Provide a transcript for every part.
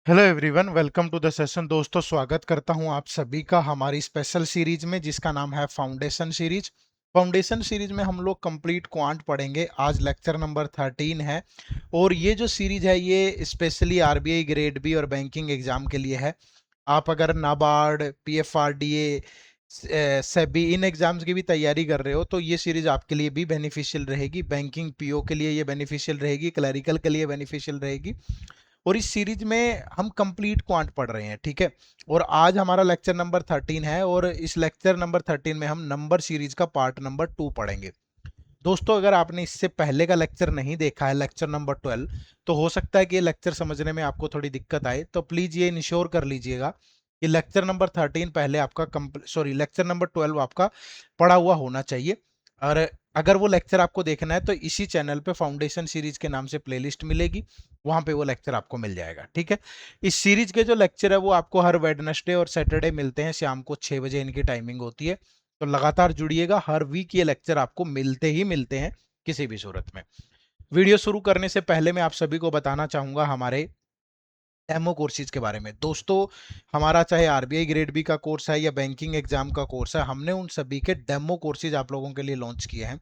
Hello everyone, welcome to the session. दोस्तों, स्वागत करता हूं आप सभी का हमारी स्पेशल सीरीज में जिसका नाम है फाउंडेशन सीरीज। फाउंडेशन सीरीज में हम लोग कंप्लीट क्वांट पढ़ेंगे। आज लेक्चर नंबर 13 है और ये जो सीरीज है ये स्पेशली आरबीआई ग्रेड बी और बैंकिंग एग्जाम के लिए है। आप अगर नाबार्ड, पीएफआरडीए, सेबी इन एग्जाम्स की भी तैयारी कर रहे हो तो ये सीरीज आपके लिए भी बेनिफिशियल रहेगी। बैंकिंग पीओ के लिए ये बेनिफिशियल रहेगी, क्लरिकल के लिए बेनिफिशियल रहेगी। और इस सीरीज में हम कंप्लीट क्वांट पढ़ रहे हैं, ठीक है। और आज हमारा लेक्चर नंबर 13 है और इस लेक्चर नंबर 13 में हम नंबर सीरीज का पार्ट नंबर 2 पढ़ेंगे। दोस्तों, अगर आपने इससे पहले का लेक्चर नहीं देखा है, लेक्चर नंबर 12, तो हो सकता है कि ये लेक्चर समझने में आपको थोड़ी दिक्कत आए, तो प्लीज ये इंश्योर कर लीजिएगा कि लेक्चर नंबर 13 पहले आपका लेक्चर नंबर 12 आपका पढ़ा हुआ होना चाहिए। और अगर वो लेक्चर आपको देखना है तो इसी चैनल पे फाउंडेशन सीरीज के नाम से प्लेलिस्ट मिलेगी, वहां पे वो लेक्चर आपको मिल जाएगा, ठीक है। इस सीरीज के जो लेक्चर है वो आपको हर वेडनेसडे और सैटरडे मिलते हैं, शाम को 6 बजे इनकी टाइमिंग होती है। तो लगातार जुड़िएगा, हर वीक ये लेक्चर आपको मिलते ही मिलते हैं किसी भी सूरत में। वीडियो शुरू करने से पहले मैं आप सभी को बताना चाहूंगा हमारे डेमो कोर्सेज के बारे में। दोस्तों, हमारा चाहे आरबीआई ग्रेड बी का कोर्स है या बैंकिंग एग्जाम का कोर्स है, हमने उन सभी के डेमो कोर्सेज आप लोगों के लिए लॉन्च किए हैं।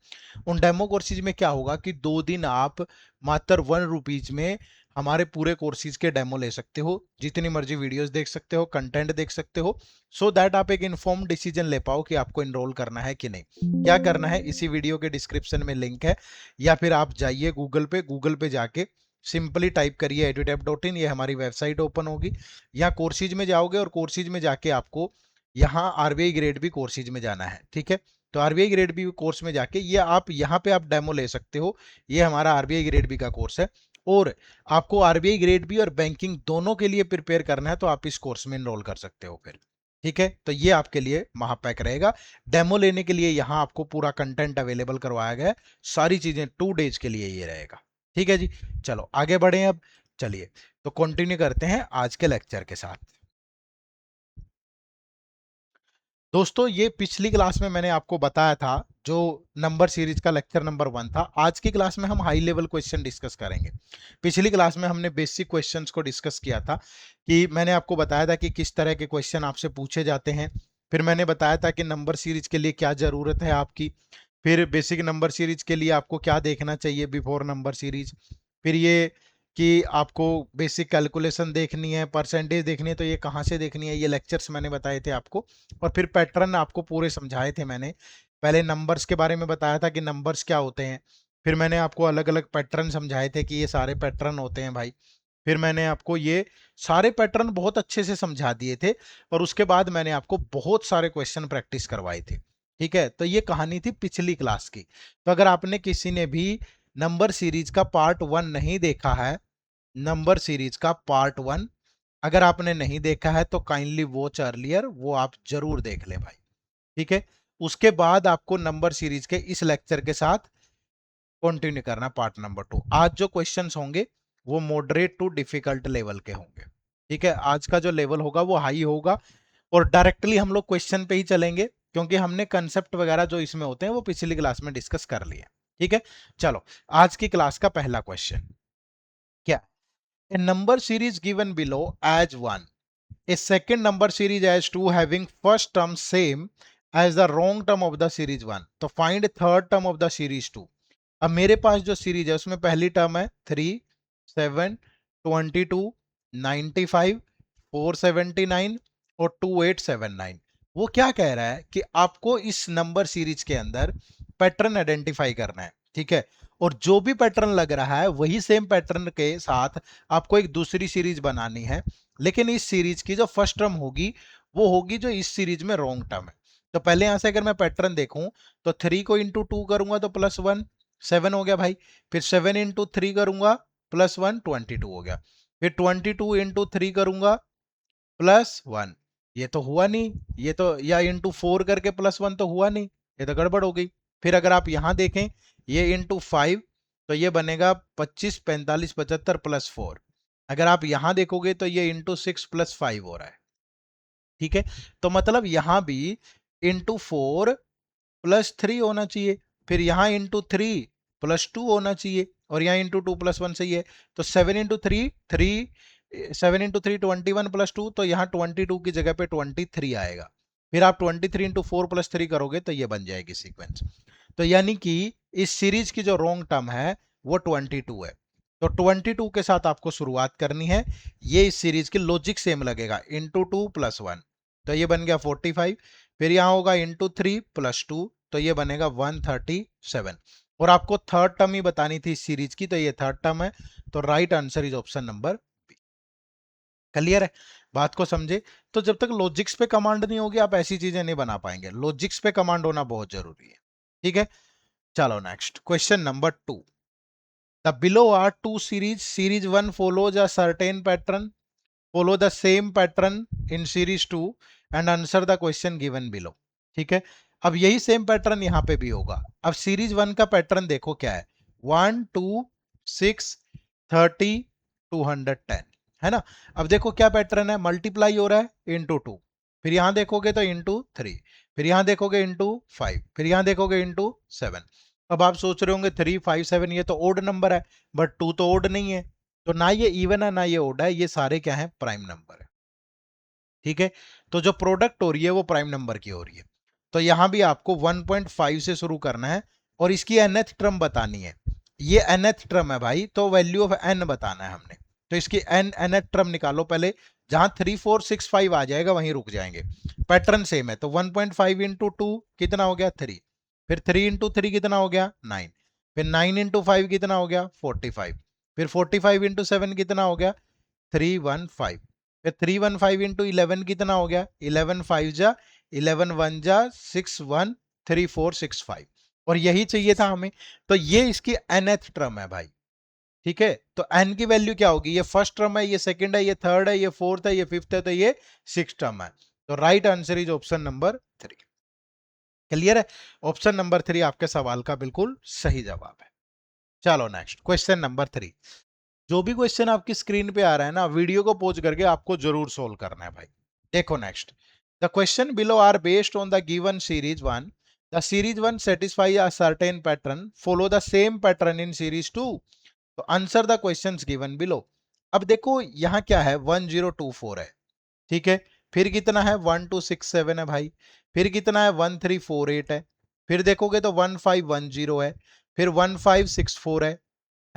उन डेमो कोर्सेज में क्या होगा कि 2 दिन आप मात्र 1 रुपीज में हमारे पूरे कोर्सेज के डेमो ले सकते हो, जितनी मर्जी वीडियोस देख सकते हो, कंटेंट देख सकते हो, सो दैट आप एक इन्फॉर्म डिसीजन ले पाओ कि आपको इनरोल करना है कि नहीं। क्या करना है, इसी वीडियो के डिस्क्रिप्शन में लिंक है, या फिर आप जाइए गूगल पे जाके सिंपली टाइप करिए edutap.in, ये हमारी वेबसाइट ओपन होगी। यहाँ कोर्सेज में जाओगे और कोर्सेज में जाके आपको यहाँ आरबीआई ग्रेड बी कोर्सेज में जाना है, ठीक है। तो आरबीआई ग्रेड बी कोर्स में जाके ये आप यहाँ पे आप डेमो ले सकते हो। ये हमारा आरबीआई ग्रेड बी का कोर्स है और आपको आरबीआई ग्रेड बी और बैंकिंग दोनों के लिए प्रिपेयर करना है तो आप इस कोर्स में इनरोल कर सकते हो फिर, ठीक है। तो ये आपके लिए महापैक रहेगा। डेमो लेने के लिए यहाँ आपको पूरा कंटेंट अवेलेबल करवाया गया है, सारी चीजें 2 डेज के लिए ये रहेगा, ठीक है जी। चलो आगे बढ़े अब। चलिए, तो कंटिन्यू करते हैं आज के लेक्चर के साथ। दोस्तों, ये पिछली क्लास में मैंने आपको बताया था, जो नंबर सीरीज का लेक्चर नंबर 1 था। आज की क्लास में हम हाई लेवल क्वेश्चन डिस्कस करेंगे। पिछली क्लास में हमने बेसिक क्वेश्चंस को डिस्कस किया था कि मैंने आपको बताया था कि किस तरह के क्वेश्चन आपसे पूछे जाते हैं। फिर मैंने बताया था कि नंबर सीरीज के लिए क्या जरूरत है आपकी। फिर बेसिक नंबर सीरीज के लिए आपको क्या देखना चाहिए बिफोर नंबर सीरीज। फिर ये कि आपको बेसिक कैलकुलेशन देखनी है, परसेंटेज देखनी है, तो ये कहाँ से देखनी है, ये लेक्चर्स मैंने बताए थे आपको। और फिर पैटर्न आपको पूरे समझाए थे मैंने। पहले नंबर्स के बारे में बताया था कि नंबर्स क्या होते हैं। फिर मैंने आपको अलग अलग पैटर्न समझाए थे कि ये सारे पैटर्न होते हैं भाई। फिर मैंने आपको ये सारे पैटर्न बहुत अच्छे से समझा दिए थे और उसके बाद मैंने आपको बहुत सारे क्वेश्चन प्रैक्टिस करवाए थे, ठीक है। तो ये कहानी थी पिछली क्लास की। तो अगर आपने किसी ने भी नंबर सीरीज का पार्ट 1 नहीं देखा है, नंबर सीरीज का पार्ट 1 अगर आपने नहीं देखा है तो काइंडली वॉच अर्लियर, वो आप जरूर देख लें भाई, ठीक है। उसके बाद आपको नंबर सीरीज के इस लेक्चर के साथ कंटिन्यू करना पार्ट नंबर 2। आज जो क्वेश्चंस होंगे वो मॉडरेट टू डिफिकल्ट लेवल के होंगे, ठीक है। आज का जो लेवल होगा वो हाई होगा और डायरेक्टली हम लोग क्वेश्चन पे ही चलेंगे, क्योंकि हमने कंसेप्ट वगैरह जो इसमें होते हैं वो पिछली क्लास में डिस्कस कर लिए, ठीक है। चलो, आज की क्लास का पहला क्वेश्चन क्या। A number series given below as 1. A second number series as 2 having first term same as the wrong term of the series 1. तो find third term of the series 2. अब मेरे पास जो सीरीज है उसमें पहली टर्म है 3, 7, 22, 95, 479 और 2879। वो क्या कह रहा है कि आपको इस नंबर सीरीज के अंदर पैटर्न आइडेंटिफाई करना है, ठीक है। और जो भी पैटर्न लग रहा है वही सेम पैटर्न के साथ आपको एक दूसरी सीरीज बनानी है, लेकिन इस सीरीज की जो फर्स्ट टर्म होगी वो होगी जो इस सीरीज में रॉन्ग टर्म है। तो पहले यहां से अगर मैं पैटर्न देखूं तो 3 को इंटू 2 करूंगा तो +1, 7 हो गया भाई। फिर 7 इंटू 3 करूंगा +1, 22 हो गया। फिर 22 इंटू 3 करूंगा +1, ये तो हुआ नहीं। ये तो या इंटू 4 करके +1 तो हुआ नहीं, ये तो गड़बड़ हो गई। फिर अगर आप यहां देखें, ये इंटू 5 तो ये बनेगा 25, 45, 75 +4। अगर आप यहां देखोगे तो ये इंटू 6 +5 हो रहा है, ठीक है। तो मतलब यहां भी इंटू 4 +3 होना चाहिए। फिर यहाँ इंटू 3 +2 होना चाहिए और यहाँ इंटू 2 +1 सही है। तो 7 इंटू 3 3, 7 इंटू थ्री 21 प्लस 2, तो यहाँ 22 की जगह पे 23 आएगा। फिर आप 23 इंटू 4 प्लस 3 करोगे तो ये बन जाएगी सीक्वेंस। तो यानी कि इस सीरीज की जो रॉन्ग टर्म है वो 22 है। तो 22 के साथ आपको शुरुआत करनी है। ये इस सीरीज की लॉजिक सेम लगेगा, इंटू 2 प्लस 1, तो ये बन गया 45। फिर यहाँ होगा इंटू 3 प्लस 2, तो ये बनेगा 137। और आपको थर्ड टर्म ही बतानी थी इस सीरीज की, तो ये थर्ड टर्म है। तो right answer is option number B. Clear है, बात को समझे। तो जब तक लॉजिक्स पे कमांड नहीं होगी आप ऐसी चीजें नहीं बना पाएंगे, लॉजिक्स पे कमांड होना बहुत जरूरी है। ठीक है, चलो next question number 2। The below are two series, series 1 follows a certain pattern, follow the same pattern in series 2 and answer the question given below। ठीक है, अब यही सेम पैटर्न यहां पे भी होगा। अब सीरीज 1 का पैटर्न देखो क्या है, 1 2 6 30 210, है ना। अब देखो क्या पैटर्न है, मल्टीप्लाई हो रहा है इंटू 2, फिर यहां देखोगे तो इंटू 3, फिर यहां देखोगे इंटू 5, फिर यहां देखोगे इंटू 7। अब आप सोच रहे होंगे 3 5 7 ये तो ओड नंबर है, बट 2 तो ओड नहीं है। तो ना ये इवन है ना ये ओड है, ये सारे क्या है, प्राइम नंबर है। ठीक है, तो जो प्रोडक्ट हो रही है वो प्राइम नंबर की हो रही है। तो यहां भी आपको 1.5 से शुरू करना है और इसकी nth टर्म बतानी है। ये nth टर्म है भाई, तो वैल्यू ऑफ n बताना है हमने। तो इसकी nth टर्म निकालो पहले, जहां 3 4 6 5 आ जाएगा वहीं रुक जाएंगे। पैटर्न सेम है, तो 1.5 इंटू 2 कितना हो गया 3, फिर 3 इंटू 3 कितना हो गया 9, फिर 9 इंटू 5 कितना हो गया 45, फिर 45 इंटू 7 कितना हो गया 315, फिर 315 इंटू 11 कितना हो गया 11 5 जा 11 1 जा 6 1 3 4 6 5, और यही चाहिए था हमें। तो ये इसकी nth टर्म है भाई। ठीक है, तो n की वैल्यू क्या होगी, ये फर्स्ट टर्म है, ये सेकंड है, ये थर्ड है, ये फोर्थ है, ये फिफ्थ है, तो ये सिक्स टर्म है। तो right answer is option number 3। Clear है, ऑप्शन नंबर 3 आपके सवाल का बिल्कुल सही जवाब है। चलो नेक्स्ट क्वेश्चन नंबर 3। जो भी क्वेश्चन आपकी स्क्रीन पे आ रहा है ना, वीडियो को पॉज करके आपको जरूर सोल्व करना है भाई। देखो next, the question below are based on the given series 1, the series 1 satisfy a certain pattern, follow the same pattern in series 2, तो answer the questions given below. अब देखो यहाँ क्या है, 1024 है। ठीक है, फिर कितना है 1267 है भाई, फिर कितना है 1348 है, फिर देखोगे तो 1510 है, फिर 1564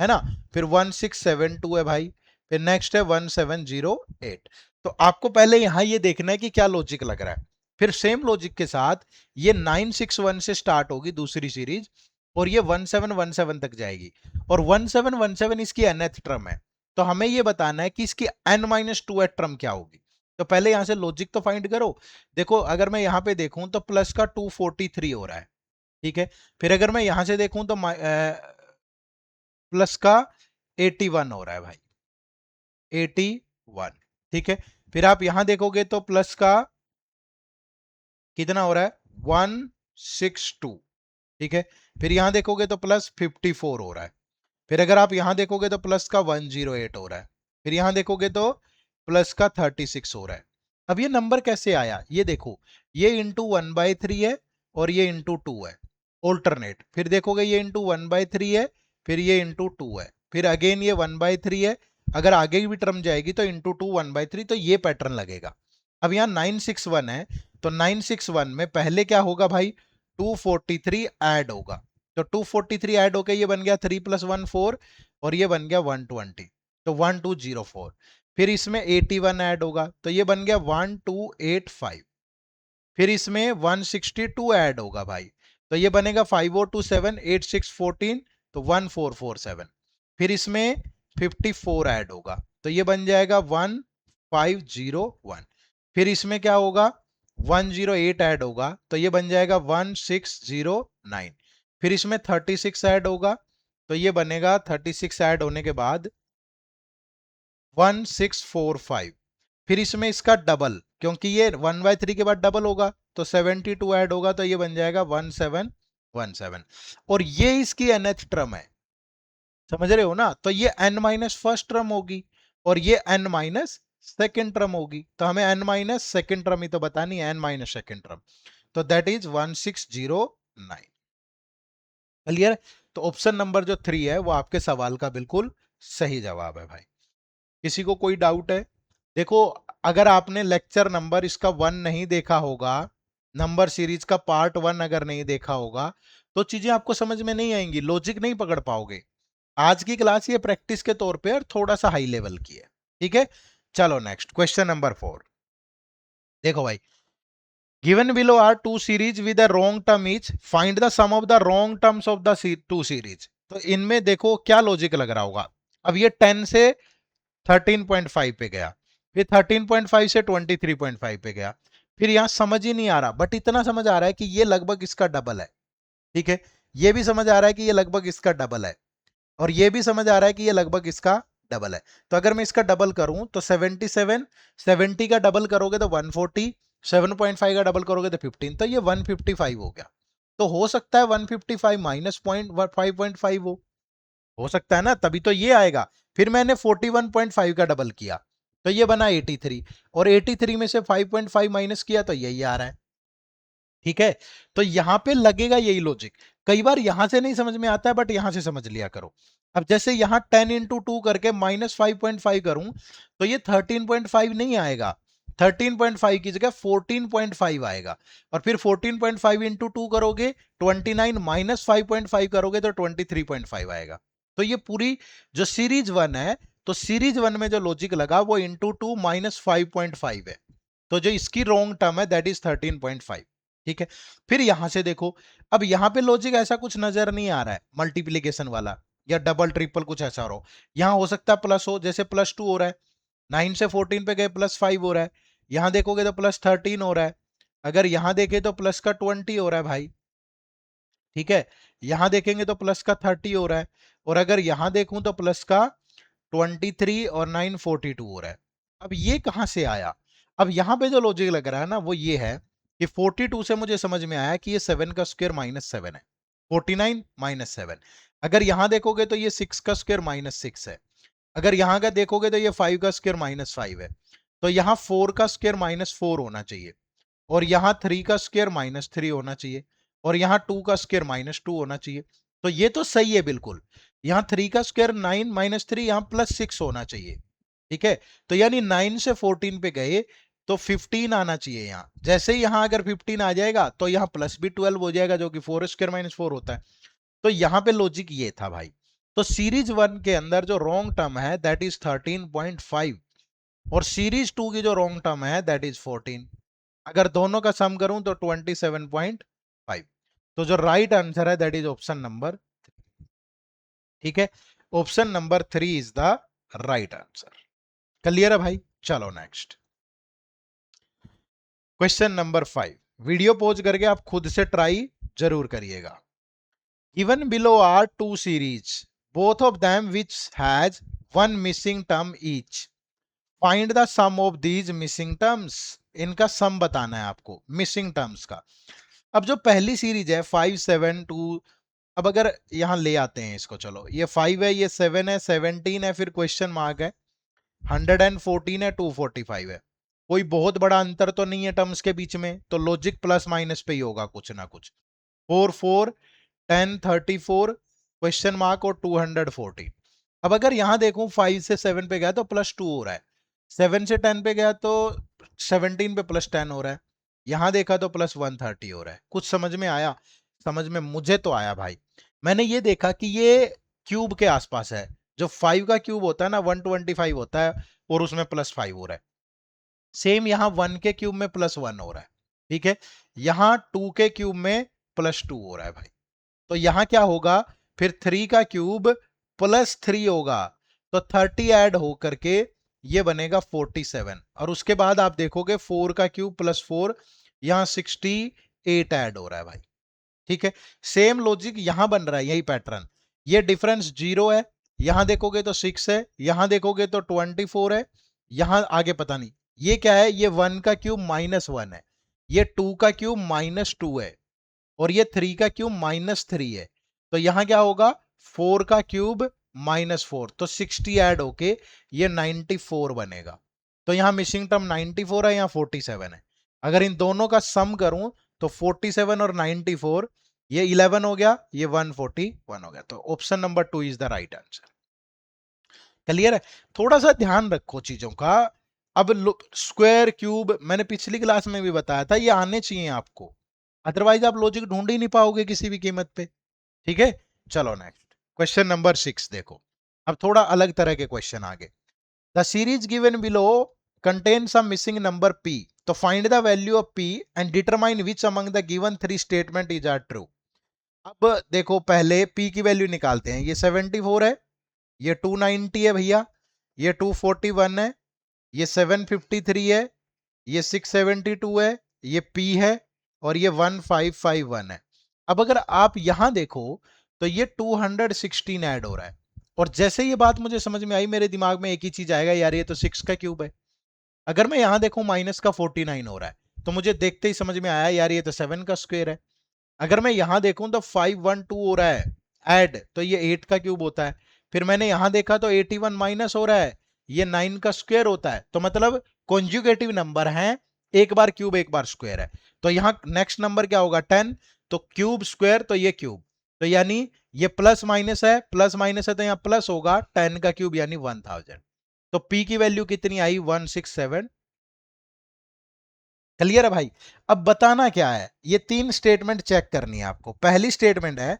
है ना, फिर 1672 है भाई, फिर नेक्स्ट है 1708। तो आपको पहले यहां ये देखना है कि क्या लॉजिक लग रहा है। फिर सेम लॉजिक के साथ ये 961 से स्टार्ट होगी दूसरी सीरीज, और ये 1717 तक जाएगी, और 1717 इसकी nth टर्म है। तो हमें ये बताना है कि इसकी n-2th टर्म क्या होगी। तो पहले यहां से लॉजिक तो फाइंड करो। देखो अगर मैं यहां पे देखूं तो प्लस का 243 हो रहा है। ठीक है, फिर अगर मैं यहां से देखूं तो प्लस का 81 हो रहा है भाई, 81। ठीक है, फिर आप यहां देखोगे तो प्लस का कितना हो रहा है 162। ठीक है, फिर यहां देखोगे तो प्लस 54 हो रहा है, फिर अगर आप यहां देखोगे तो प्लस का 108 हो रहा है, फिर यहां देखोगे तो प्लस का 36 हो रहा है। अब ये नंबर कैसे आया ये देखो, ये इंटू 1/3 है और ये इंटू 2 है, ऑल्टरनेट। फिर देखोगे ये इंटू 1/3 है, फिर ये इंटू 2 है, फिर अगेन ये 1/3 है, अगर आगे भी टर्म जाएगी तो इंटू 2 1/3, तो ये पैटर्न लगेगा। अब यहाँ 961 है, तो 961 में पहले क्या होगा भाई 243 ऐड होगा, तो 243 ऐड होके ये बन गया 3 + 1 4, और ये बन गया 120, तो 1204। फिर इसमें 81 ऐड होगा तो ये बन गया 1285, फिर इसमें 162 ऐड होगा भाई, तो ये बनेगा 5027 86 14, तो 1447। फिर इसमें 54 ऐड होगा तो ये बन जाएगा 1501। फिर इसमें क्या होगा 108 ऐड होगा तो ये बन जाएगा 1609। फिर इसमें 36 ऐड होगा तो ये बनेगा 36 ऐड होने के बाद 1645। फिर इसमें इसका डबल, क्योंकि ये 1/3 के बाद डबल होगा तो 72 ऐड होगा तो ये बन जाएगा 1717, और ये इसकी nth टर्म है। समझ रहे हो ना, तो ये n माइनस फर्स्ट टर्म होगी और ये n माइनस सेकेंड टर्म होगी, तो हमें n माइनस सेकेंड टर्म ही तो बतानी है, n माइनस सेकेंड टर्म, तो दैट इज 1609। क्लियर, तो ऑप्शन नंबर जो 3 है वो आपके सवाल का बिल्कुल सही जवाब है भाई। किसी को कोई डाउट है? देखो, अगर आपने लेक्चर नंबर इसका 1 नहीं देखा होगा, नंबर सीरीज का पार्ट 1 अगर नहीं देखा होगा, तो चीजें आपको समझ में नहीं आएंगी, लॉजिक नहीं पकड़ पाओगे। आज की क्लास ये प्रैक्टिस के तौर पे और थोड़ा सा हाई लेवल की है, ठीक है। चलो नेक्स्ट क्वेश्चन नंबर 4। देखो भाई, given below are two series with a wrong term each, find the sum of the wrong terms of the two series। तो इनमें देखो क्या लॉजिक लग रहा होगा। अब ये 10 से 13.5 पे गया, फिर 13.5 से 23.5 पे गया, फिर यहां समझ ही नहीं आ रहा, बट इतना समझ आ रहा है कि ये लगभग इसका डबल है, ठीक है। ये भी समझ आ रहा है कि ये लगभग इसका डबल है, और ये भी समझ आ रहा है कि ये लगभग इसका डबल है। तो अगर मैं इसका डबल करूं तो 77, 70 का डबल करोगे तो 140, 7.5 का डबल करोगे तो 15, तो ये 155 हो गया। तो हो सकता है 155 माइनस पॉइंट 5.5 हो सकता है ना, तभी तो ये आएगा। फिर मैंने 41.5 का डबल किया तो ये बना 83, और 83 में से 5.5 माइनस किया तो यही आ रहा है, ठीक है। तो यहां पे लगेगा यही लॉजिक। कई बार यहां से नहीं समझ में आता है, बट यहां से समझ लिया करो। अब जैसे यहां 10 इंटू टू करके माइनस 5.5 करूं तो ये 13.5 नहीं आएगा, 13.5 की जगह 14.5 आएगा। और फिर 14.5 इंटू टू करोगे 29, माइनस 5.5 करोगे तो 23.5 आएगा। तो ये पूरी जो सीरीज 1 है, तो सीरीज 1 में जो लॉजिक लगा वो इंटू टू माइनस 5.5 है। तो जो इसकी रॉन्ग टर्म है दैट इज 13.5, ठीक है। फिर यहां से देखो, अब यहां पे लॉजिक ऐसा कुछ नजर नहीं आ रहा है मल्टीप्लीकेशन वाला या डबल ट्रिपल कुछ ऐसा हो। यहां हो सकता है प्लस हो, जैसे +2 हो रहा है, 9 से 14 पे गए +5 हो रहा है। यहां देखोगे तो +13 हो रहा है। अगर यहां देखे तो प्लस का 20 हो रहा है भाई, ठीक है। यहां देखेंगे तो प्लस का 30 हो रहा है, और अगर यहां देखूं तो प्लस का 23 और 9 42 हो रहा है। अब ये कहां से आया? अब यहां पे जो लॉजिक लग रहा है ना वो ये है कि 42 से मुझे समझ में आया कि ये 7 का स्क्वायर -7 है, 49 -7। अगर यहां देखोगे तो ये 6 का स्क्वायर -6 है। अगर यहां का देखोगे तो ये 5 का स्क्वायर -5 है। तो यहां 4 का स्क्वायर -4 होना चाहिए, और यहाँ 3 का स्क्वायर -3 होना चाहिए, और यहाँ 2 का स्क्वायर -2 होना चाहिए। तो ये तो सही है बिल्कुल। यहाँ 3 का स्क्वायर 9 -3, यहाँ +6 होना चाहिए, ठीक है। तो यानी 9 से 14 पे गए तो 15 आना चाहिए यहाँ। जैसे ही यहाँ अगर 15 आ जाएगा तो यहाँ प्लस भी 12 हो जाएगा, जो कि 4 स्क्वायर -4 होता है। तो यहाँ पे लॉजिक ये था भाई। तो सीरीज 1 के अंदर जो रॉन्ग टर्म है दैट इज 13.5, और सीरीज 2 की जो रॉन्ग टर्म है दैट इज 14। अगर दोनों का सम करूं तो 27.5। तो जो राइट आंसर है दैट इज ऑप्शन नंबर, ठीक है। Option number 3 is the right answer. Clear है भाई? चलो next question number 5। Video pause करके आप खुद से ट्राई जरूर करिएगा। Given below are two series, both of them which has one missing term each, find the sum of these missing terms. इनका सम बताना है आपको मिसिंग टर्म्स का। अब जो पहली सीरीज है 5 7 2, अब अगर यहां ले आते हैं इसको, चलो ये 5 है, ये 7 है, 17 है, फिर क्वेश्चन मार्क है, 114 है, 245 है। कोई बहुत बड़ा अंतर तो नहीं है टर्म्स के बीच में, तो लॉजिक प्लस माइनस पे ही होगा कुछ ना कुछ। 4 4 10 34 क्वेश्चन मार्क और 240। अब अगर यहां देखूं 5 से 7 पे गया तो +2 हो रहा है, 7 से 10 पे गया तो 17 पे +10 हो रहा है, यहां देखा तो +130 हो रहा है। कुछ समझ में आया? समझ में मुझे तो आया भाई। मैंने ये देखा कि ये क्यूब के आसपास है। जो 5 का क्यूब होता है ना 125 होता है, और उसमें +5 हो रहा है। सेम यहाँ 1 के क्यूब में +1 हो रहा है, ठीक है। यहाँ 2 के क्यूब में +2 हो रहा है भाई। तो यहां क्या होगा, फिर 3 का क्यूब +3 होगा, तो 30 ऐड होकर के ये बनेगा 47, और उसके बाद आप देखोगे 4 का क्यूब +4, यहां 68 ऐड हो रहा है भाई, ठीक है। सेम लॉजिक यहां बन रहा है, यही पैटर्न। ये डिफरेंस 0 है, यहां देखोगे तो 6 है, यहां देखोगे तो 24 है, यहां आगे पता नहीं ये क्या है। ये 1 का क्यूब -1 है, ये 2 का क्यूब -2 है, और ये 3 का क्यूब -3 है। तो यहां क्या होगा, 4 का क्यूब -4, तो 60 ऐड होके ये 94 बनेगा। तो यहां मिसिंग टर्म 94 है, यहां 47 है। अगर इन दोनों का सम करूं तो 47 और 94, ये 11 हो गया, ये 141 हो गया। तो option number 2 is the right answer. Clear है? थोड़ा सा ध्यान रखो चीजों का। अब स्क्वायर क्यूब मैंने पिछली क्लास में भी बताया था, ये आने चाहिए आपको, अदरवाइज आप लॉजिक ढूंढ ही नहीं पाओगे किसी भी कीमत पे। ठीक है, चलो नेक्स्ट क्वेश्चन नंबर 6 देखो। अब थोड़ा अलग तरह के क्वेश्चन आगे। The series given below contain some missing number p, तो find the value of p and determine which among the given three statement is are true. अब देखो पहले p की वैल्यू निकालते हैं। ये 74 है, ये 290 है भैया, ये 241 है, ये 753 है, ये 672 है, ये p है, और ये 1551 है। अब अगर आप यहां देखो तो ये 216 ऐड हो रहा है, और जैसे ये बात मुझे समझ में आई मेरे दिमाग में एक ही चीज आएगा, यार ये तो 6 का क्यूब है। अगर मैं यहां देखूं माइनस का 49 हो रहा है, तो मुझे देखते ही समझ में आया यार ये तो 7 का स्क्वायर है। अगर मैं यहां देखूं तो 512 हो रहा है ऐड, तो ये 8 का क्यूब होता है। फिर मैंने यहां देखा तो 81 माइनस हो रहा है, ये 9 का स्क्वायर होता है। तो मतलब कॉन्जुगेटिव नंबर है, एक बार क्यूब एक बार स्क्वायर है। तो यहां नेक्स्ट नंबर क्या होगा 10, तो क्यूब स्क्वायर तो ये क्यूब, तो यानी ये प्लस माइनस है, प्लस माइनस है तो यहां प्लस होगा, 10 का क्यूब यानी 1000। तो p की वैल्यू कितनी आई 167। क्लियर है भाई? अब बताना क्या है, ये तीन स्टेटमेंट चेक करनी है आपको। पहली स्टेटमेंट है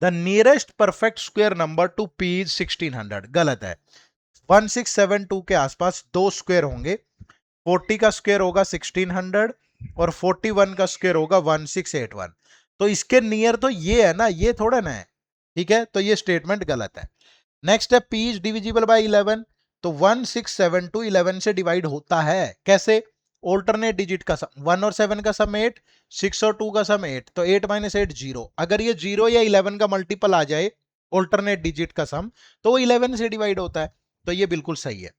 the nearest perfect square number two P is 1600, गलत है। 1672 के आसपास दो स्क्वायर होंगे, 40 का स्क्वायर होगा 1600 और 41 का स्क्वायर होगा 1681। तो इसके नियर तो ये है ना, ये थोड़ा ना है। ठीक है, तो ये स्टेटमेंट गलत है। नेक्स्ट है पी इज डिविजिबल बाय 11, तो 1672 11 से डिवाइड होता है कैसे? ऑल्टरनेट डिजिट का सम, 1 और 7 का सम 8, 6 और 2 का सम 8, तो 8 माइनस 8 0। अगर ये 0 या 11 का मल्टीपल आ जाए ऑल्टरनेट डिजिट का सम, तो वो 11 से डिवाइड होता है। तो ये बिल्कुल सही है।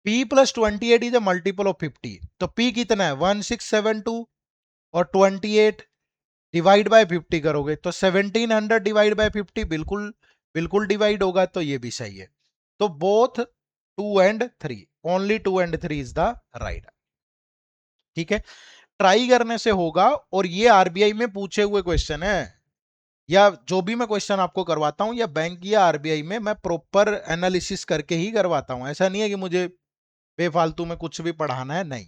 p plus 28 is a multiple of 50, तो p कितना है 1672 और 28 डिवाइड बाय 50 करोगे तो 1700 डिवाइड बाय 50 बिल्कुल बिल्कुल डिवाइड होगा, तो ये भी सही है। तो both 2 and 3, only 2 and 3 is the right. ठीक है, ट्राई करने से होगा, और ये आरबीआई में पूछे हुए क्वेश्चन है, या जो भी मैं क्वेश्चन आपको करवाता हूं या बैंक या आरबीआई में, मैं प्रॉपर एनालिसिस करके ही करवाता हूं। ऐसा नहीं है कि मुझे बेफालतू में कुछ भी पढ़ाना है, नहीं।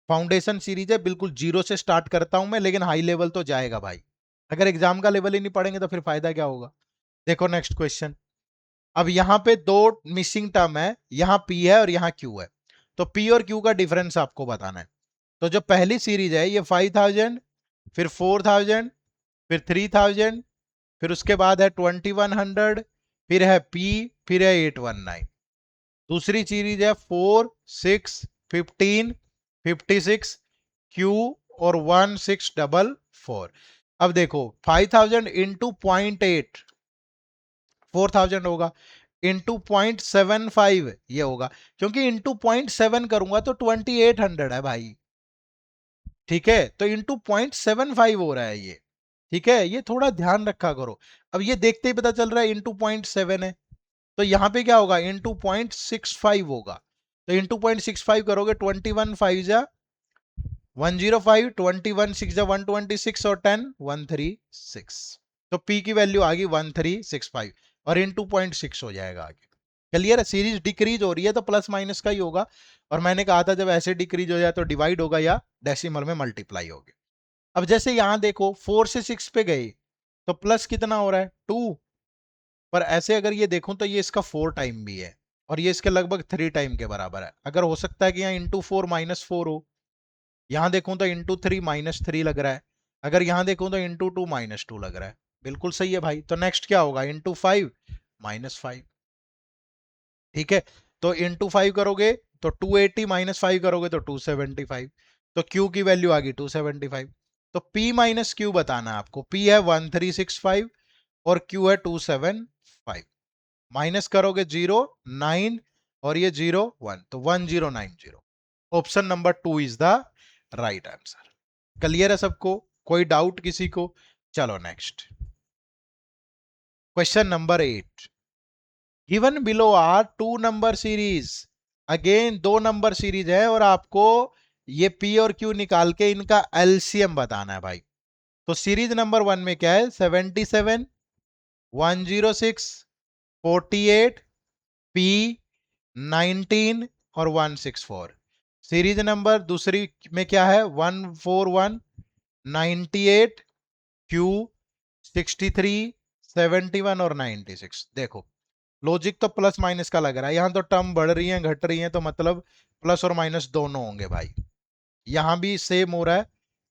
फाउंडेशन सीरीज है, बिल्कुल जीरो से स्टार्ट करता हूं मैं, लेकिन हाई लेवल तो जाएगा भाई। अगर एग्जाम का लेवल ही नहीं पढ़ेंगे तो फिर फायदा क्या होगा? देखो नेक्स्ट क्वेश्चन। अब यहां पे दो मिसिंग टर्म है, यहां p है और यहां q है, तो p और q का डिफरेंस आपको बताना है। तो जो पहली सीरीज है ये 5000, फिर 4000, फिर 3000, फिर उसके बाद है 2100, फिर है p, फिर है 819। दूसरी सीरीज है 4, 6, 15, 56, q और 1644। अब देखो 5000 इंटू 0.8 4000 होगा, इंटू 0.75 ये होगा, क्योंकि इंटू 0.7 करूंगा तो 2800 है भाई। ठीक है, तो इंटू 0.75 हो रहा है ये। ठीक है, ये थोड़ा ध्यान रखा करो। अब ये देखते ही पता चल रहा है इंटू 0.7 है, तो यहां पे क्या होगा इंटू 0.65 होगा। तो इंटू 0.65 करोगे 21 5 जा 105, 21 6 जा 126 और 10 136। तो p की वैल्यू आ गई 1365 और इंटू 0.6 हो जाएगा आगे। क्लियर है? सीरीज डिक्रीज हो रही है तो प्लस माइनस का ही होगा, और मैंने कहा था जब ऐसे डिक्रीज हो जाए तो डिवाइड होगा या डेसिमल में मल्टीप्लाई होगी। अब जैसे यहां देखो 4 से 6 पे गए तो प्लस कितना हो रहा है 2, पर ऐसे अगर ये देखूं तो ये इसका 4 टाइम भी है, और ये इसके लगभग 3 टाइम के बराबर है। अगर हो सकता है कि यहाँ इंटू 4 माइनस 4 हो, यहां देखूं तो इंटू 3 माइनस 3 लग रहा है, अगर यहां देखूं तो इंटू 2 माइनस 2 लग रहा है। बिल्कुल सही है भाई। तो नेक्स्ट क्या होगा इंटू 5 माइनस 5। ठीक है, तो इंटू 5 करोगे तो 280, माइनस 5 करोगे तो 275। तो Q की वैल्यू आ गई 275। तो P माइनस क्यू बताना है आपको। P है 1365 और Q है 275। माइनस करोगे 0 9 और ये 0 1, तो 1090। Option number 2 is the right answer. Clear है सबको? कोई डाउट किसी को? चलो next question number 8। Given below are two number series, again दो नंबर सीरीज है और आपको ये p और q निकाल के इनका एलसीएम बताना है भाई। तो सीरीज नंबर 1 में क्या है 77, 106, 48, P19 और 164। सीरीज नंबर दूसरी में क्या है, 141, 98, Q63, 71 और 96। देखो लॉजिक तो प्लस माइनस का लग रहा है, यहां तो टर्म बढ़ रही है घट रही है, तो मतलब प्लस और माइनस दोनों होंगे भाई। यहां भी सेम हो रहा है,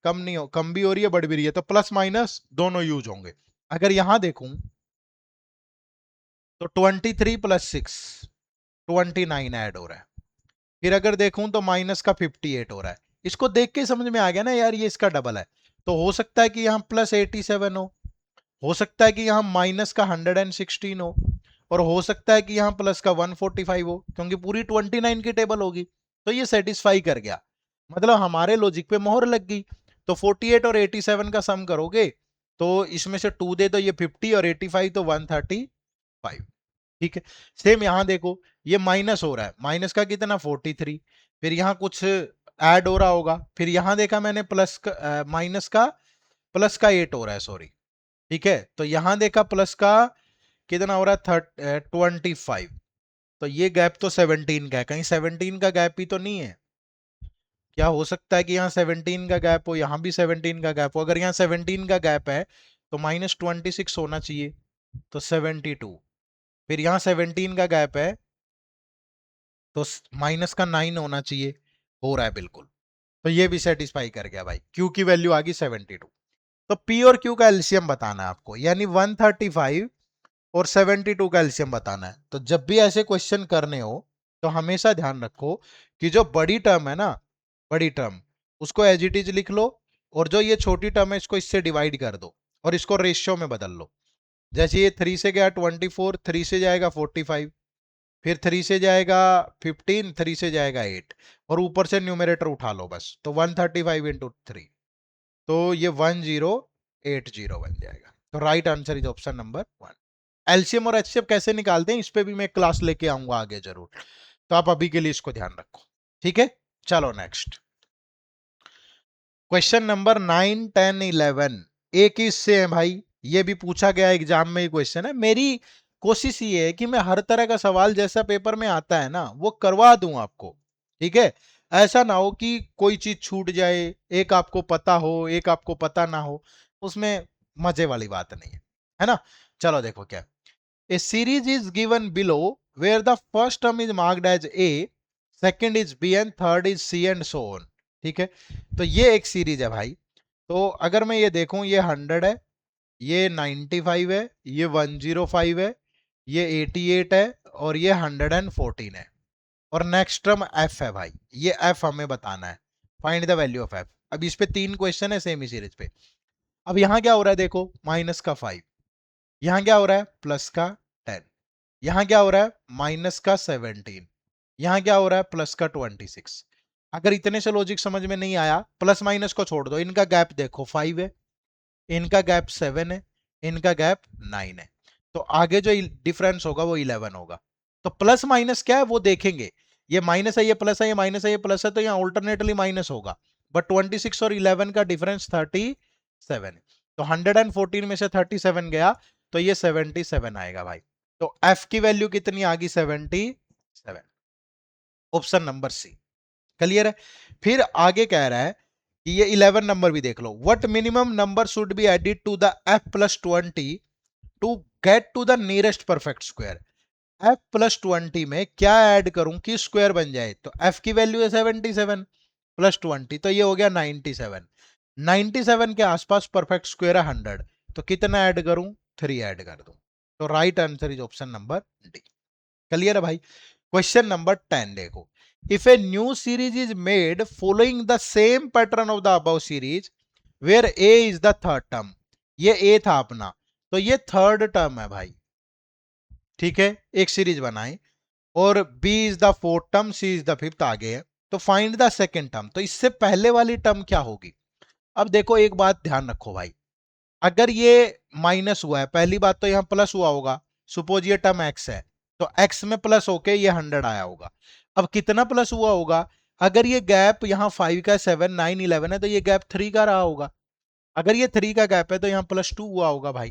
कम नहीं हो, कम भी हो रही है बढ़ भी रही है, तो प्लस माइनस दोनों यूज होंगे। अगर यहां देखूं तो 23 प्लस 6 29 ऐड हो रहा है। फिर अगर देखूं तो माइनस का 58 हो रहा है। इसको देख के समझ में आ गया ना यार, ये इसका डबल है। तो हो सकता है कि यहाँ प्लस 87 हो सकता है कि यहाँ माइनस का 116 और हो सकता है कि यहाँ प्लस का 145 क्योंकि पूरी 29 की टेबल होगी। तो ये सेटिस्फाई कर गया, मतलब हमारे लॉजिक पे मोहर लग गई। तो 48 और 87 का सम करोगे तो इसमें से 2 दे तो ये 50 और 85 तो 135। ठीक है। सेम यहां देखो, ये माइनस हो रहा है, माइनस का कितना 43। फिर यहाँ कुछ ऐड हो रहा होगा, फिर यहां देखा मैंने प्लस का माइनस का प्लस का 8 हो रहा है, सॉरी। ठीक है, तो यहां देखा प्लस का कितना हो रहा है 25। तो ये गैप तो 17 का है, कहीं 17 का गैप ही तो नहीं है। क्या हो सकता है कि यहाँ 17 का गैप हो, यहाँ भी 17 का गैप हो। अगर यहाँ 17 का गैप है तो -26 होना चाहिए, तो 72। फिर यहाँ 17 का गैप है तो माइनस का 9 होना चाहिए, हो रहा है बिल्कुल। तो ये भी सेटिस्फाई कर गया भाई, क्यू की वैल्यू आ गई 72। तो पी और क्यू का एलसीएम बताना है आपको, यानी 135 और 72 का एलसीएम बताना है। तो जब भी ऐसे क्वेश्चन करने हो तो हमेशा ध्यान रखो कि जो बड़ी टर्म है ना, बड़ी टर्म, उसको एज इट इज लिख लो, और जो ये छोटी टर्म है इसको इससे डिवाइड कर दो और इसको रेशियो में बदल लो। जैसे ये 3 से गया 24, 3 से जाएगा 45, फिर 3 से जाएगा 15, 3 से जाएगा 8, और ऊपर से न्यूमरेटर उठा लो बस, तो 135 इंटू 3, तो ये 1080 बन जाएगा। तो right answer is option number 1। LCM और एचसीएफ कैसे निकालते हैं इस पे भी मैं क्लास लेके आऊंगा आगे जरूर, तो आप अभी के लिए इसको ध्यान रखो। ठीक है, चलो नेक्स्ट क्वेश्चन नंबर 9, 10, 11 एक ही इससे है भाई। ये भी पूछा गया एग्जाम में ही क्वेश्चन है। मेरी कोशिश ये है कि मैं हर तरह का सवाल जैसा पेपर में आता है ना वो करवा दूं आपको। ठीक है, ऐसा ना हो कि कोई चीज छूट जाए, एक आपको पता हो एक आपको पता ना हो, उसमें मजे वाली बात नहीं है ना। चलो देखो क्या, A series is given below where the first term is marked as A, second is B and third is C and so on। ठीक है, तो ये एक सीरीज है भाई। तो अगर मैं ये देखूं, ये 100 है, ये 95 है, ये 105 है, ये 88 है और ये 114 है, और नेक्स्ट टर्म F है भाई। ये F हमें बताना है, find the value of F। अब इस पे 3 क्वेश्चन है सेम ही सीरीज पे। अब यहां क्या हो रहा है देखो, माइनस का 5, यहां क्या हो रहा है प्लस का 10, यहां क्या हो रहा है माइनस का 17, यहां क्या हो रहा है प्लस का 26। अगर इतने से लॉजिक समझ में नहीं आया, प्लस माइनस को छोड़ दो, इनका गैप देखो 5 है, इनका गैप 7 है, इनका गैप 9 है, तो आगे जो डिफरेंस होगा वो 11 होगा। तो प्लस माइनस क्या है वो देखेंगे, ये माइनस है ये प्लस है, ये माइनस है ये प्लस है, तो यहाँ ऑल्टरनेटली माइनस होगा। बट 26 और 11 का डिफरेंस 37 है, तो 114 में से 37 गया तो ये 77 आएगा भाई। तो एफ की वैल्यू कितनी आ गई 77, ऑप्शन नंबर सी। क्लियर है। फिर आगे कह रहा है कि ये 11 नंबर भी देख लो, what minimum number should be added to the F plus 20 to get to the nearest perfect square. F plus 20 में क्या ऐड करूं कि स्क्वायर बन जाए, तो एफ की वैल्यू है 77 प्लस 20, तो ये हो गया 97। 97 के आसपास परफेक्ट स्क्वायर है 100, तो कितना ऐड करूं 3 ऐड कर दूं। तो right answer is option number D. Clear है भाई। क्वेश्चन नंबर 10 देखो, if a new series is made following the same pattern of the above series where A is the third term. ये A था अपना, तो ये थर्ड टर्म है भाई। ठीक है, एक सीरीज बनाई, और B is the fourth term, C is the fifth, आगे है। तो फाइंड द सेकेंड टर्म, तो इससे पहले वाली टर्म क्या होगी। अब देखो एक बात ध्यान रखो भाई, अगर ये माइनस हुआ है, पहली बात तो यहां प्लस हुआ होगा, सुपोज ये टर्म एक्स है, तो एक्स में प्लस होके ये 100 आया होगा। अब कितना प्लस हुआ होगा, अगर ये गैप यहाँ 5 का 7, 9, 11 है, तो ये गैप 3 का रहा होगा। अगर ये 3 का गैप है तो यहाँ +2 हुआ होगा भाई,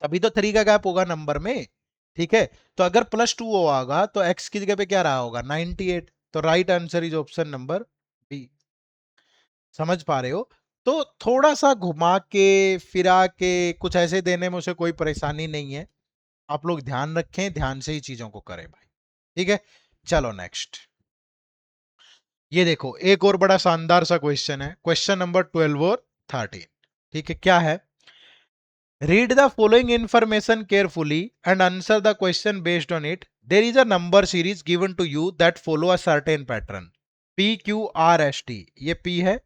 तभी तो 3 का गैप होगा नंबर में। ठीक है, तो अगर +2 होगा तो x की जगह पे क्या रहा होगा 98। तो right answer is option number B. समझ पा रहे हो? तो थोड़ा सा घुमा के फिरा के कुछ ऐसे देने में उसे कोई परेशानी नहीं है। आप लोग ध्यान रखें, ध्यान से ही चीजों को करें भाई। ठीक है, चलो नेक्स्ट। ये देखो एक और बड़ा शानदार सा क्वेश्चन है, क्वेश्चन नंबर 12 और 13। ठीक है, क्या है? Read the following information carefully and answer the question based on it. There is a number series given to you that follow a certain pattern P Q R S T. ये P है,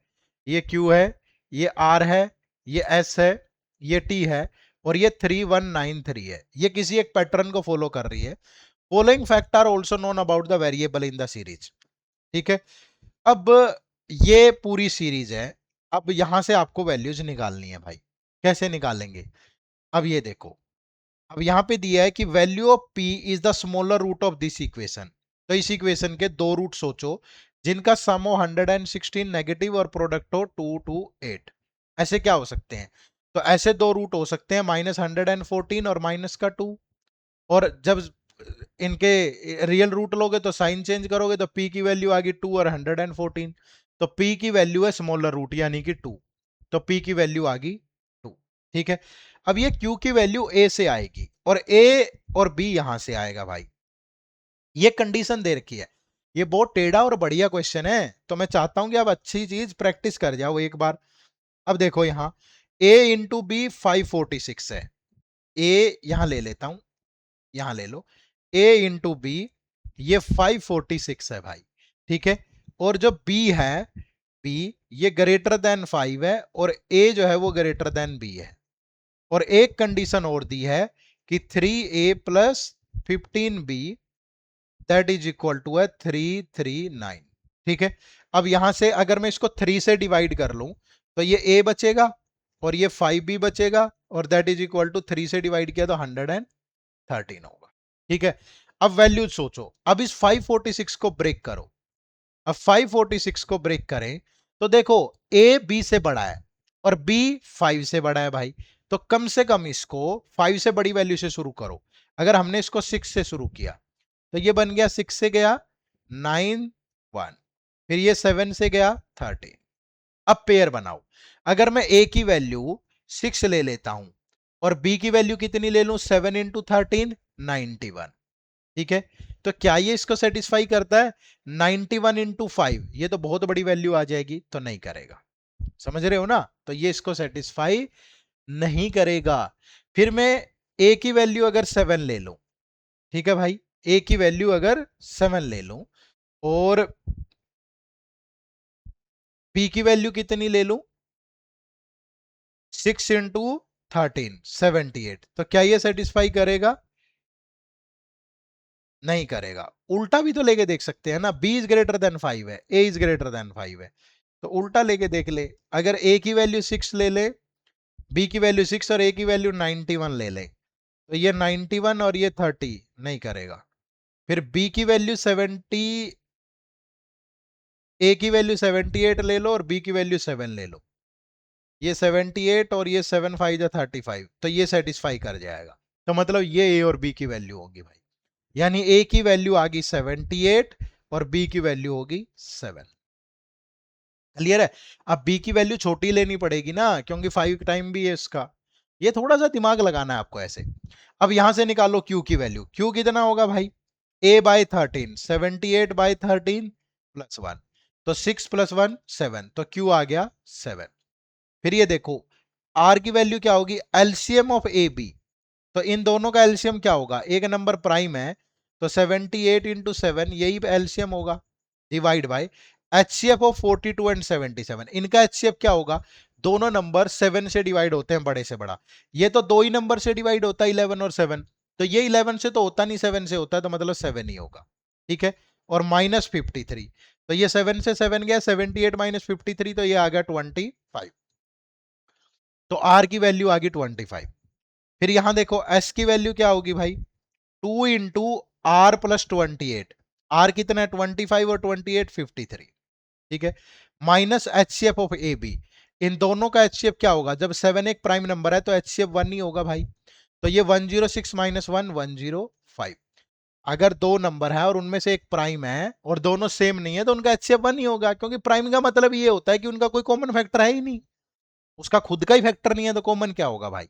ये Q है, ये are है, ये S है, ये T है, और ये 3193 है। ये किसी एक पैटर्न को फॉलो कर रही है। Following fact are also known about the variable in the series. ठीक है, अब ये पूरी सीरीज है। अब यहां से आपको वैल्यूज निकालनी है भाई। कैसे निकालेंगे? अब ये देखो, अब यहां पे दिया है कि value of p is the smaller root of this equation. तो इस इक्वेशन के दो रूट सोचो जिनका सम हो 116 नेगेटिव और प्रोडक्ट हो 228। ऐसे क्या हो सकते हैं? तो ऐसे दो रूट हो सकते हैं, -114 और माइनस का 2। और जब इनके रियल रूट लोगे तो साइन चेंज करोगे तो p की वैल्यू आ गई 2 और 114। तो p की वैल्यू है स्मॉलर रूट यानी कि 2। तो p की वैल्यू आ गई 2। ठीक है, अब ये q की वैल्यू a से आएगी और a और b यहां से आएगा भाई। ये कंडीशन दे रखी है। ये बहुत टेढ़ा और बढ़िया क्वेश्चन है, तो मैं चाहता हूं कि आप अच्छी चीज प्रैक्टिस कर जाओ एक बार। अब देखो यहां a इंटू बी 546 है। a यहां ले लेता हूं, यहां ले लो, a इंटू बी ये 546 है भाई। ठीक है, और जो b है, b ये ग्रेटर देन 5 है और a जो है वो ग्रेटर देन b है। और एक कंडीशन और दी है कि 3a plus 15b that is equal to है 339। ठीक है, अब यहां से अगर मैं इसको 3 से डिवाइड कर लूं तो ये a बचेगा और ये 5b बचेगा और दैट इज इक्वल टू 3 से डिवाइड किया तो 113 होगा। ठीक है, अब वैल्यूज सोचो। अब इस 546 को ब्रेक करो। अब 546 को ब्रेक करें तो देखो a b से बड़ा है और b 5 से बड़ा है भाई। तो कम से कम इसको 5 से बड़ी वैल्यू से शुरू करो। अगर हमने इसको 6 से शुरू किया तो ये बन गया 6 से गया 9 1, फिर ये 7 से गया 13। अब पेयर बनाओ। अगर मैं a की वैल्यू 6 ले लेता हूं और b की वैल्यू कितनी ले लूं 7 इंटू 13 91। ठीक है, तो क्या ये इसको सेटिस्फाई करता है? 91 वन इंटू 5 ये तो बहुत बड़ी वैल्यू आ जाएगी, तो नहीं करेगा। समझ रहे हो ना? तो ये इसको सेटिस्फाई नहीं करेगा। फिर मैं a की वैल्यू अगर 7 ले लूं, ठीक है भाई, a की वैल्यू अगर 7 ले लूं और b की वैल्यू कितनी ले लूं 6 इंटू 13 78। तो क्या ये सेटिस्फाई करेगा? नहीं करेगा। उल्टा भी तो लेके देख सकते हैं ना, b इज ग्रेटर देन 5 है, a इज ग्रेटर देन 5 है, तो उल्टा लेके देख ले। अगर a की वैल्यू 6 ले ले, b की वैल्यू 6 और a की वैल्यू 91 ले ले, तो ये 91 और ये 30 नहीं करेगा। फिर b की वैल्यू 70, a की वैल्यू 78 ले लो और b की वैल्यू 7 ले लो, ये 78 और ये 7 5 या 35, तो ये सेटिस्फाई कर जाएगा। तो मतलब ये a और b की वैल्यू होगी भाई। यानी a की वैल्यू आ गई 78 और b की वैल्यू होगी 7। क्लियर है? अब b की वैल्यू छोटी लेनी पड़ेगी ना, क्योंकि 5 टाइम भी है इसका। ये थोड़ा सा दिमाग लगाना है आपको ऐसे। अब यहां से निकालो q की वैल्यू। q कितना होगा भाई? a बाई 13, 78 बाई 13 प्लस 1, तो 6 प्लस 1 7, तो q आ गया 7। फिर ये देखो r की वैल्यू क्या होगी? LCM of A B. तो इन दोनों का एलसीएम क्या होगा? एक नंबर प्राइम है तो 78 इंटू 7 यही एलसीएम होगा, divide by HCF of 42 and 77। इनका एचसीएफ क्या होगा? दोनों नंबर 7 से डिवाइड होते हैं, बड़े से बड़ा। ये तो दो ही नंबर से डिवाइड होता है 11 और 7, तो ये 11 से तो होता नहीं, 7 से होता है, तो मतलब 7 ही होगा। ठीक है, और माइनस 53, तो ये 7 से 7 गया, 78 माइनस 53, तो ये आ गया 25। तो आर की वैल्यू आ गई 25। फिर यहां देखो एस की वैल्यू क्या होगी भाई? 2 इंटू आर प्लस 28। आर कितना है? 25 और 28 53। ठीक है, minus HCF of A B. इन दोनों का एचसीएफ क्या होगा? जब 7 एक प्राइम नंबर है तो एचसीएफ 1 ही होगा भाई। तो ये 106 माइनस 1 10 5। अगर दो नंबर है और उनमें से एक प्राइम है और दोनों सेम नहीं है तो उनका HCF 1 ही होगा, क्योंकि प्राइम का मतलब ये होता है कि उनका कोई कॉमन फैक्टर है ही नहीं, उसका खुद का ही फैक्टर नहीं है, तो कॉमन क्या होगा भाई।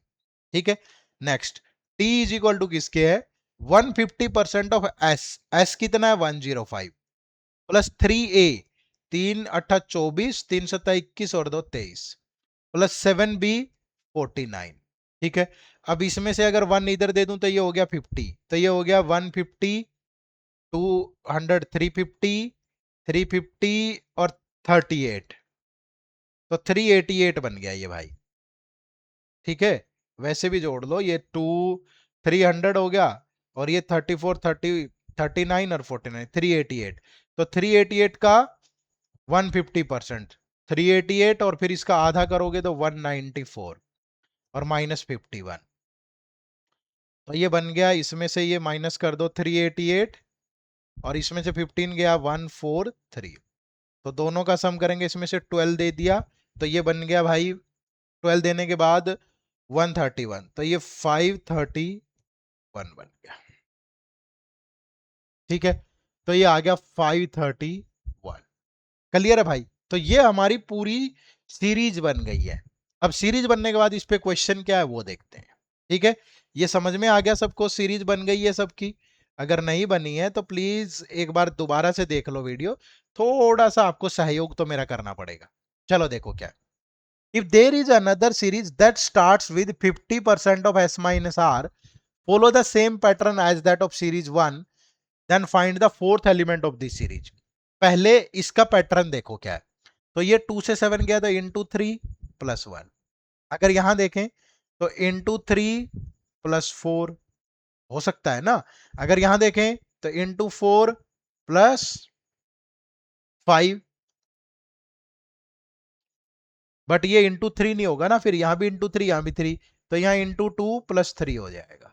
ठीक है, next, t is equal to किसके है, 150% ऑफ s। s कितना है 105 प्लस 3a, 3 8 24, 3 7 21 और 2 23 प्लस 7b 49। ठीक है, अब इसमें से अगर 1 इधर दे दूं तो ये हो गया 50, तो ये हो गया 150, 200, 350 और 38, तो 388 बन गया ये भाई। ठीक है, वैसे भी जोड़ लो, ये 300 हो गया और ये 34, 39 और 49, 388। तो 388 का 150%, 388 और फिर इसका आधा करोगे तो 194 और -51, तो ये बन गया। इसमें से ये माइनस कर दो 388 और इसमें से 15 गया 143, तो दोनों का सम करेंगे, इसमें से 12 दे दिया तो ये बन गया भाई, 12 देने के बाद 131, तो ये 531 बन गया। ठीक है, तो ये आ गया 531। क्लियर है भाई, तो ये हमारी पूरी सीरीज बन गई है। अब सीरीज बनने के बाद इस पे क्वेश्चन क्या है वो देखते हैं। ठीक है, ये समझ में आ गया सबको, सीरीज बन गई है सबकी। अगर नहीं बनी है तो प्लीज एक बार दोबारा से देख लो वीडियो, थोड़ा सा आपको सहयोग तो मेरा करना पड़ेगा। चलो देखो क्या, if there is another series that starts with 50% of s minus r, follow the same pattern as that of series 1, then find the fourth element of this series। पहले इसका पैटर्न देखो क्या है, तो ये 2 से 7 गया तो इंटू 3 प्लस 1। अगर यहां देखें तो इंटू 3 प्लस 4 हो सकता है ना। अगर यहां देखें तो इंटू 4 प्लस 5, बट ये इंटू 3 नहीं होगा ना, फिर यहां भी इंटू 3, यहां भी 3, तो यहां इंटू 2 प्लस 3 हो जाएगा।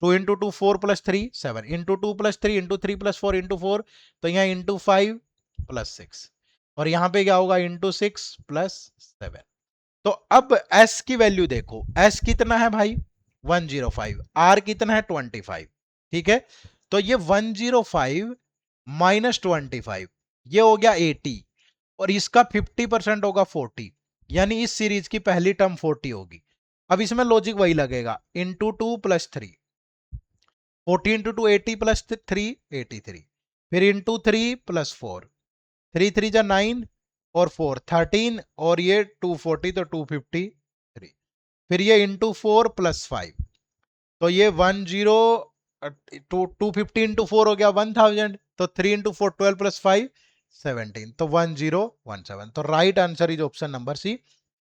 2 into 2 4 plus 3 7, into 2 plus 3 into 3 plus 4 into 4, तो यहाँ इंटू 5 प्लस 6, और यहाँ पे क्या होगा इंटू 6 प्लस 7। तो अब s की वैल्यू देखो, s कितना है भाई 105, r कितना है 25। ठीक है, तो ये 105 माइनस 25, ये हो गया 80, और इसका 50% होगा 40, यानी इस सीरीज की पहली टर्म 40 होगी। अब इसमें लॉजिक वही लगेगा, इंटू 2 प्लस 3, 40 इंटू 2 80 प्लस 3 83, फिर इंटू 3 प्लस 4, 3 3 जा 9 और 4 13, और ये 240 तो 253, फिर ये इंटू 4 प्लस 5, तो ये 250 इंटू 4 हो गया 1000, तो 3 इंटू 4 12 प्लस 5 17, तो 1017। तो right answer is option number C,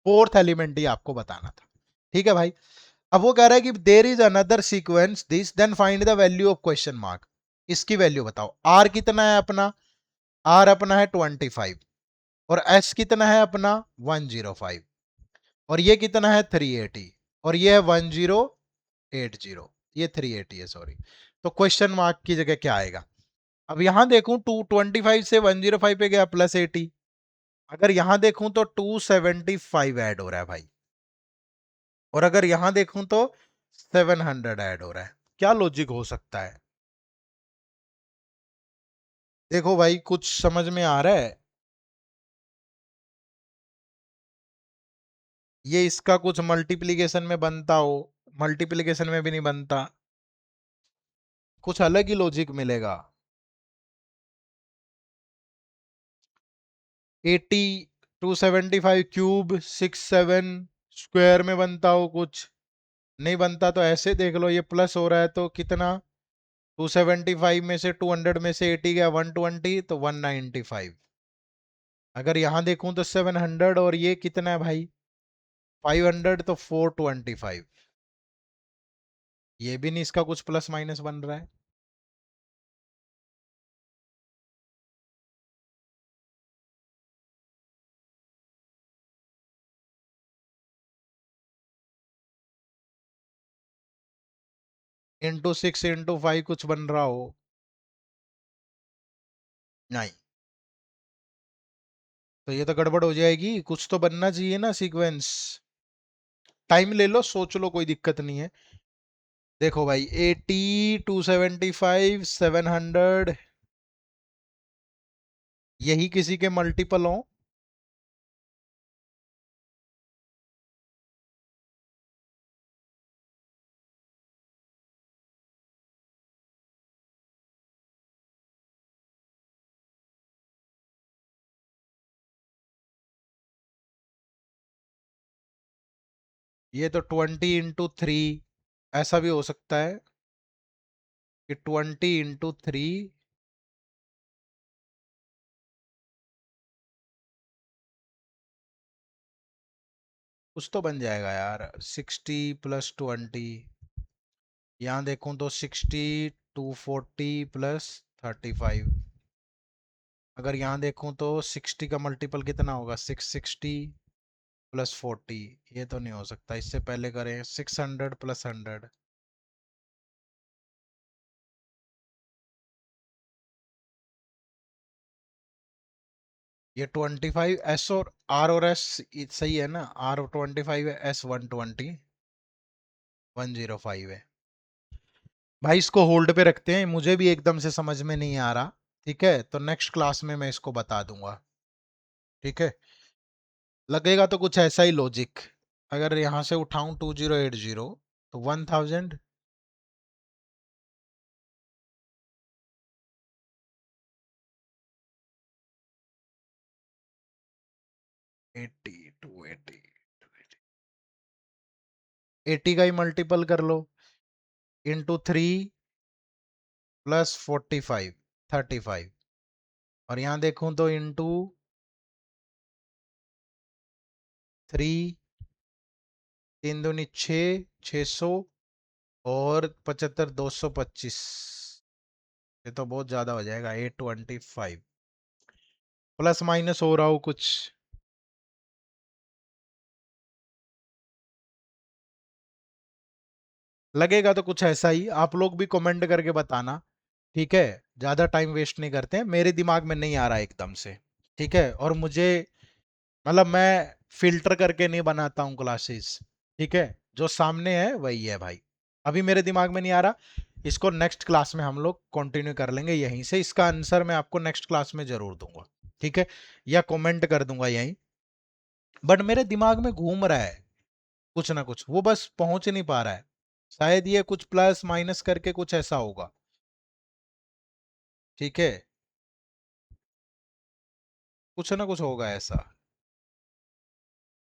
fourth element ही आपको बताना था। ठीक है भाई, अब वो कह रहा है कि there is another sequence this then find the value of question mark. इसकी वैल्यू बताओ, आर कितना है अपना, आर अपना है 25, और एस कितना है अपना 105, और ये कितना है 380, और ये है 1080, ये 380 है सॉरी। तो क्वेश्चन मार्क की जगह क्या आएगा। अब यहां देखूं 225 से 105 पे गया प्लस 80, अगर यहां देखूं तो 275 ऐड हो रहा है भाई, और अगर यहां देखूं तो 700 ऐड हो रहा है। क्या लॉजिक हो सकता है, देखो भाई कुछ समझ में आ रहा है। ये इसका कुछ मल्टीप्लिकेशन में बनता हो, मल्टीप्लिकेशन में भी नहीं बनता, कुछ अलग ही लॉजिक मिलेगा। 80, 275 क्यूब 67 स्क्वायर में बनता हो, कुछ नहीं बनता। तो ऐसे देख लो, ये प्लस हो रहा है तो कितना, 275 में से 200 में से 80 गया 120, तो 195। अगर यहां देखूं तो 700, और ये कितना है भाई 500, तो 425। ये भी नहीं इसका कुछ प्लस माइनस बन रहा है। इंटू 6 इंटू 5 कुछ बन रहा हो, नहीं, तो ये तो गड़बड़ हो जाएगी, कुछ तो बनना चाहिए ना सीक्वेंस। टाइम ले लो, सोच लो, कोई दिक्कत नहीं है। देखो भाई 80, 275, 700, यही किसी के मल्टीपल हो। ये तो 20 × 3 ऐसा भी हो सकता है कि 20 × 3 कुछ तो बन जाएगा यार। 60 + 20, यहाँ देखूं तो 60, 240 + 35। अगर यहाँ देखूं तो 60 का मल्टीपल कितना होगा, 660 + 40। ये तो नहीं हो सकता, इससे पहले करें 600 + 100। ये 25 S और R और S सही है ना। R 25 है, S 105 है। भाई इसको होल्ड पे रखते हैं, मुझे भी एकदम से समझ में नहीं आ रहा। ठीक है, तो नेक्स्ट क्लास में मैं इसको बता दूंगा। ठीक है, लगेगा तो कुछ ऐसा ही लॉजिक। अगर यहां से उठाऊं 2080 तो 1000, 80, 280, 80 का ही मल्टीपल कर लो, × 3 + 45, 35। और यहां देखूं तो ×3, 3 दूनी 6, 600, और 75, 225। ये तो बहुत ज्यादा हो जाएगा, 825। प्लस माइनस हो रहा हो कुछ। लगेगा तो कुछ ऐसा ही, आप लोग भी कमेंट करके बताना। ठीक है, ज्यादा टाइम वेस्ट नहीं करते हैं, मेरे दिमाग में नहीं आ रहा है एकदम से। ठीक है, और मुझे मतलब मैं फिल्टर करके नहीं बनाता हूँ क्लासेस। ठीक है, जो सामने है वही है भाई। अभी मेरे दिमाग में नहीं आ रहा, इसको नेक्स्ट क्लास में हम लोग कंटिन्यू कर लेंगे यहीं से। इसका आंसर मैं आपको नेक्स्ट क्लास में जरूर दूंगा। ठीक है, या कमेंट कर दूंगा यहीं। बट मेरे दिमाग में घूम रहा है कुछ ना कुछ, वो बस पहुंच नहीं पा रहा है। शायद ये कुछ प्लस माइनस करके कुछ ऐसा होगा। ठीक है, कुछ ना कुछ होगा ऐसा।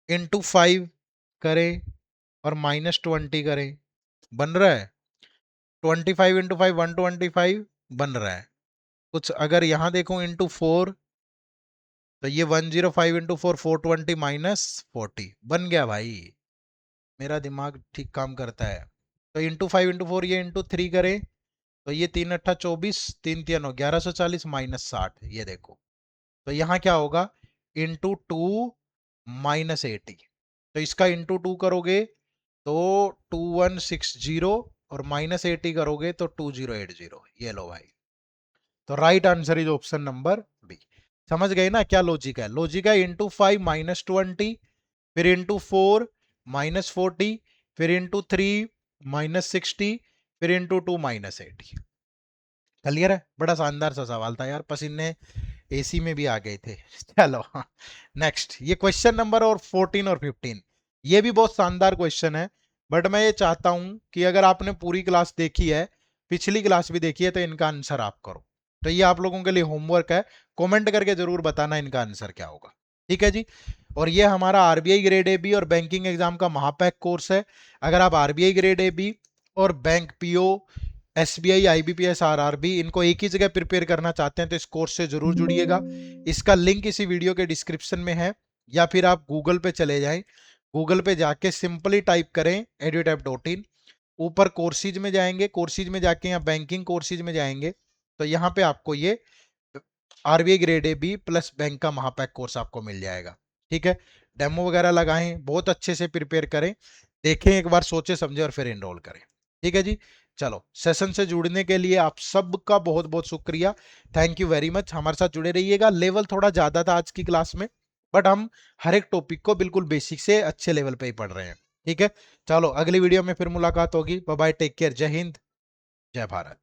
×5 करें और -20 करें, बन रहा है। 25 × 5 125 बन रहा है। कुछ अगर यहां देखो ×4, तो ये 105 × 4 420 -40 बन गया भाई। मेरा दिमाग ठीक काम करता है। तो ×5 × 4, ये ×3 करें, तो ये 3 × 8 = 24, 3 × 3 = 1140 -60। ये देखो, तो यहाँ क्या होगा, ×2 -80। तो इसका ×2 करोगे तो 2160, और -80 करोगे तो 2080। ये लो भाई। तो right answer is option number B. समझ गए ना क्या लॉजिक है? लॉजिक है ×5 -20, फिर ×4 -40, फिर ×3 -60, फिर ×2 -80। क्लियर है? बड़ा शानदार सा सवाल था यार, पसीने एसी में भी आ गए थे। चलो नेक्स्ट, ये क्वेश्चन नंबर और 14 और 15, ये भी बहुत शानदार क्वेश्चन है। बट मैं ये चाहता हूं कि अगर आपने पूरी क्लास देखी है, पिछली क्लास भी देखी है, तो इनका आंसर आप करो। तो ये आप लोगों के लिए होमवर्क है, कमेंट करके जरूर बताना इनका आंसर क्या होगा। ठीक है जी। और ये हमारा आरबीआई ग्रेड ए बी और बैंकिंग एग्जाम का महापैक कोर्स है। अगर आप आरबीआई ग्रेड ए बी और bank PO, SBI, IBPS, RRB, इनको एक ही जगह प्रिपेयर करना चाहते हैं तो इस कोर्स से जरूर जुड़िएगा। इसका लिंक इसी वीडियो के डिस्क्रिप्शन में है, या फिर आप गूगल पे चले जाएं, गूगल पे जाके सिंपली टाइप करें edutap.in, ऊपर कोर्सेज में जाएंगे, कोर्सेज में जाके यहाँ बैंकिंग कोर्सेज में जाएंगे, तो यहाँ पे आपको ये RBI grade A B plus bank का महापैक कोर्स आपको मिल जाएगा। ठीक है, डेमो वगैरह लगाएं, बहुत अच्छे से प्रिपेयर करें, देखें एक बार, सोचे समझे और फिर एनरोल करें। ठीक है जी। चलो, सेशन से जुड़ने के लिए आप सबका बहुत बहुत शुक्रिया, थैंक यू वेरी मच। हमारे साथ जुड़े रहिएगा। लेवल थोड़ा ज्यादा था आज की क्लास में, बट हम हर एक टॉपिक को बिल्कुल बेसिक से अच्छे लेवल पे ही पढ़ रहे हैं। ठीक है, चलो अगली वीडियो में फिर मुलाकात होगी। बाय बाय, टेक केयर, जय हिंद, जय भारत।